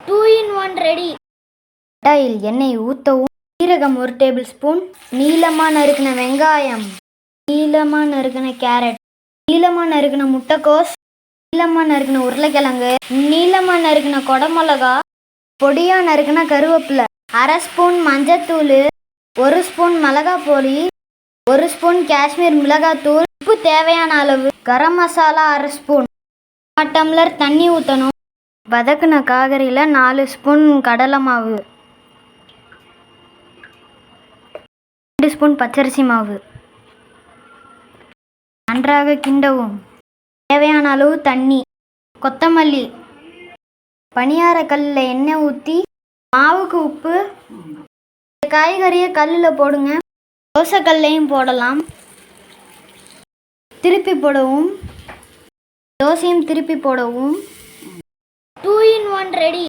2 in 1 ready. கடாயில் எண்ணெய் ஊற்றவும், சீரகம் 1 டேபிள் ஸ்பூன், நீளமாக நறுக்கின வெங்காயம், நீளமாக நறுக்கின கேரட், நீளமாக நறுக்கின முட்டைக்கோஸ், நீளமாக நறுக்கின உருளைக்கிழங்கு, நீளமாக நறுக்கின கொடமிளகா, பொடியாக நறுக்கின கருவேப்பிலை, 1/2 ஸ்பூன் மஞ்சத்தூள், 1 ஸ்பூன் மிளகாய் பொடி, 1 ஸ்பூன் காஷ்மீர் மிளகாத்தூள், உப்பு தேவையான அளவு, கரம் மசாலா 1/2 ஸ்பூன், 4 டம்ளர் தண்ணி ஊற்றணும். வதக்கின காய்கறியில் 4 ஸ்பூன் கடலை மாவு, 2 ஸ்பூன் பச்சரிசி மாவு, நன்றாக கிண்டவும். தேவையான அளவு தண்ணி, கொத்தமல்லி, பணியார கல்லில் எண்ணெய் ஊற்றி மாவுக்கு உப்பு. காய்கறியை கல்லில் போடுங்க. தோசைக்கல்லையும் போடலாம். திருப்பி போடவும், தோசையும் திருப்பி போடவும். 2 in 1 ரெடி.